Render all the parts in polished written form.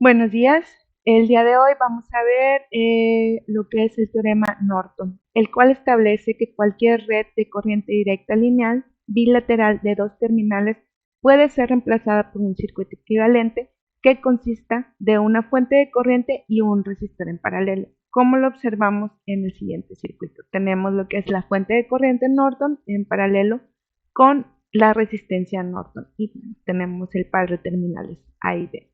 Buenos días. El día de hoy vamos a ver lo que es el teorema Norton, el cual establece que cualquier red de corriente directa lineal bilateral de dos terminales puede ser reemplazada por un circuito equivalente que consista de una fuente de corriente y un resistor en paralelo, como lo observamos en el siguiente circuito. Tenemos lo que es la fuente de corriente Norton en paralelo con la resistencia Norton y tenemos el par de terminales A y B.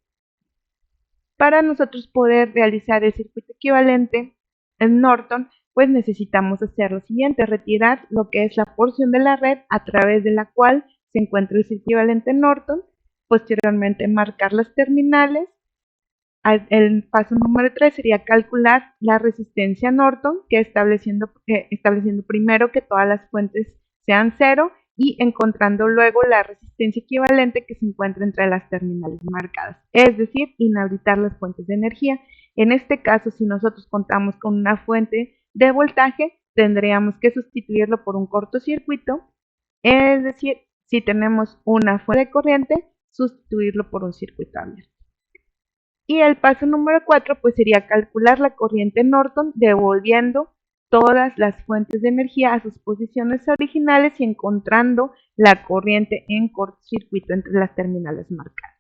Para nosotros poder realizar el circuito equivalente en Norton, pues necesitamos hacer lo siguiente: retirar lo que es la porción de la red a través de la cual se encuentra el circuito equivalente Norton, posteriormente marcar las terminales. El paso número 3 sería calcular la resistencia Norton, que estableciendo primero que todas las fuentes sean cero y encontrando luego la resistencia equivalente que se encuentra entre las terminales marcadas, es decir, inhabilitar las fuentes de energía. En este caso, si nosotros contamos con una fuente de voltaje, tendríamos que sustituirlo por un cortocircuito, es decir, si tenemos una fuente de corriente, sustituirlo por un circuito abierto. Y el paso número 4 pues sería calcular la corriente Norton devolviendo todas las fuentes de energía a sus posiciones originales y encontrando la corriente en cortocircuito entre las terminales marcadas.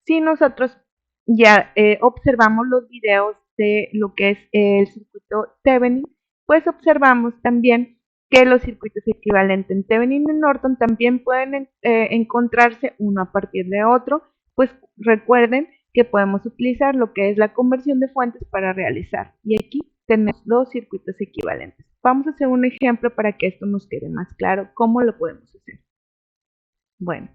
Si nosotros ya observamos los videos de lo que es el circuito Thevenin, pues observamos también que los circuitos equivalentes en Thevenin y Norton también pueden encontrarse uno a partir de otro, pues recuerden que podemos utilizar lo que es la conversión de fuentes para realizar. Y aquí tenemos dos circuitos equivalentes. Vamos a hacer un ejemplo para que esto nos quede más claro cómo lo podemos hacer. Bueno,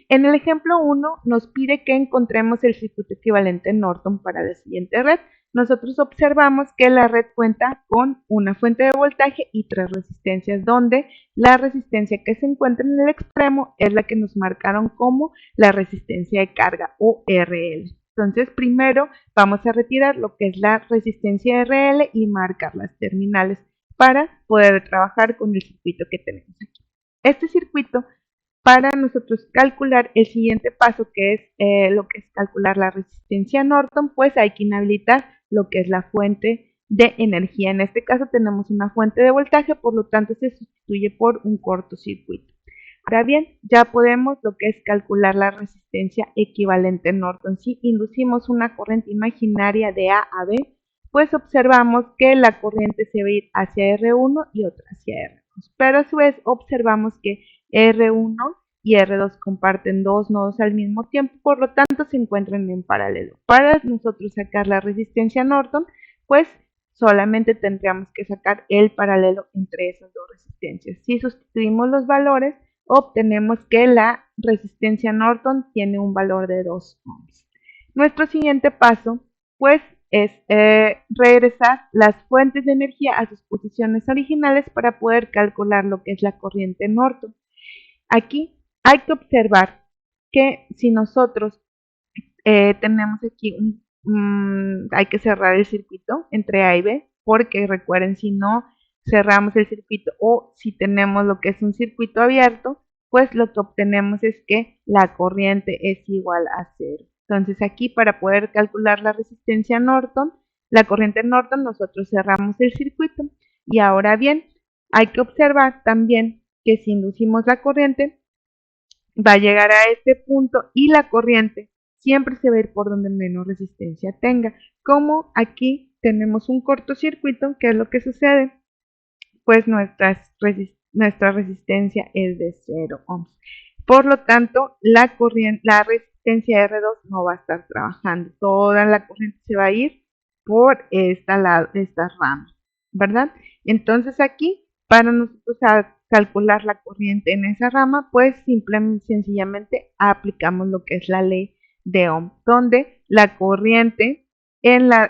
en el ejemplo 1 nos pide que encontremos el circuito equivalente Norton para la siguiente red. Nosotros observamos que la red cuenta con una fuente de voltaje y tres resistencias, donde la resistencia que se encuentra en el extremo es la que nos marcaron como la resistencia de carga o RL. Entonces, primero vamos a retirar lo que es la resistencia RL y marcar las terminales para poder trabajar con el circuito que tenemos aquí. Este circuito, para nosotros calcular el siguiente paso, que es lo que es calcular la resistencia Norton, pues hay que inhabilitar lo que es la fuente de energía. En este caso tenemos una fuente de voltaje, por lo tanto se sustituye por un cortocircuito. Ahora bien, ya podemos lo que es calcular la resistencia equivalente Norton. Si inducimos una corriente imaginaria de A a B, pues observamos que la corriente se va a ir hacia R1 y otra hacia R2. Pero a su vez observamos que R1 y R2 comparten dos nodos al mismo tiempo, por lo tanto se encuentran en paralelo. Para nosotros sacar la resistencia Norton, pues solamente tendríamos que sacar el paralelo entre esas dos resistencias. Si sustituimos los valores, obtenemos que la resistencia Norton tiene un valor de 2 ohms. Nuestro siguiente paso, pues, es regresar las fuentes de energía a sus posiciones originales para poder calcular lo que es la corriente Norton. Aquí hay que observar que si nosotros tenemos aquí hay que cerrar el circuito entre A y B, porque recuerden, si no cerramos el circuito o si tenemos lo que es un circuito abierto, pues lo que obtenemos es que la corriente es igual a cero. Entonces aquí, para poder calcular la resistencia Norton, la corriente Norton, nosotros cerramos el circuito. Y ahora bien, hay que observar también que si inducimos la corriente, va a llegar a este punto y la corriente siempre se va a ir por donde menos resistencia tenga. Como aquí tenemos un cortocircuito, ¿qué es lo que sucede? Pues nuestra resistencia es de 0 ohms. Por lo tanto, la resistencia R2 no va a estar trabajando. Toda la corriente se va a ir por esta rama, ¿verdad? Entonces aquí, para nosotros calcular la corriente en esa rama, pues simplemente, sencillamente aplicamos lo que es la ley de Ohm, donde la corriente en la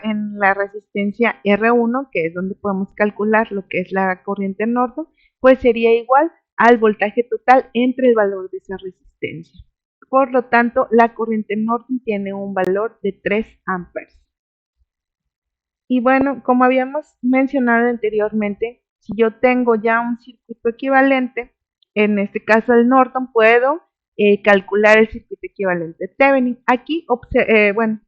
resistencia R1, que es donde podemos calcular lo que es la corriente Norton, pues sería igual al voltaje total entre el valor de esa resistencia. Por lo tanto, la corriente Norton tiene un valor de 3 amperes. Y bueno, como habíamos mencionado anteriormente, si yo tengo ya un circuito equivalente, en este caso el Norton, puedo calcular el circuito equivalente Thevenin. Aquí, bueno,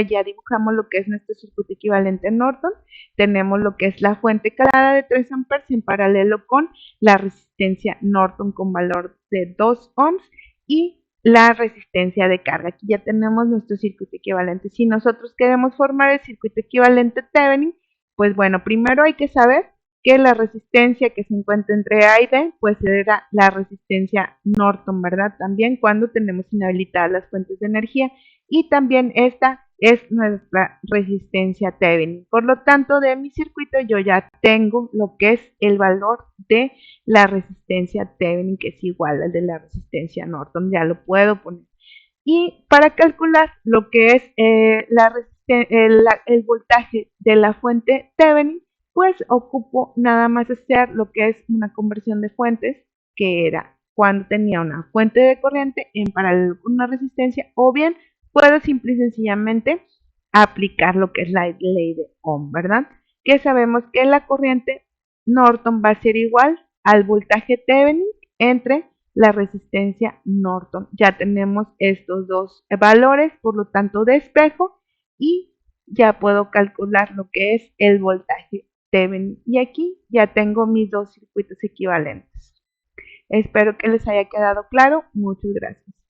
ya dibujamos lo que es nuestro circuito equivalente Norton. Tenemos lo que es la fuente calada de 3 amperes en paralelo con la resistencia Norton con valor de 2 ohms y la resistencia de carga. Aquí ya tenemos nuestro circuito equivalente. Si nosotros queremos formar el circuito equivalente Thevenin, pues bueno, primero hay que saber que la resistencia que se encuentra entre A y B, pues era la resistencia Norton, ¿verdad? También cuando tenemos inhabilitadas las fuentes de energía y también esta es nuestra resistencia Thevenin. Por lo tanto, de mi circuito yo ya tengo lo que es el valor de la resistencia Thevenin, que es igual al de la resistencia Norton, ya lo puedo poner. Y para calcular lo que es el voltaje de la fuente Thevenin, pues ocupo nada más hacer lo que es una conversión de fuentes, que era cuando tenía una fuente de corriente en paralelo con una resistencia, o bien puedo simple y sencillamente aplicar lo que es la ley de Ohm, ¿verdad? Que sabemos que la corriente Norton va a ser igual al voltaje Thevenin entre la resistencia Norton. Ya tenemos estos dos valores, por lo tanto despejo y ya puedo calcular lo que es el voltaje Thevenin. Y aquí ya tengo mis dos circuitos equivalentes. Espero que les haya quedado claro. Muchas gracias.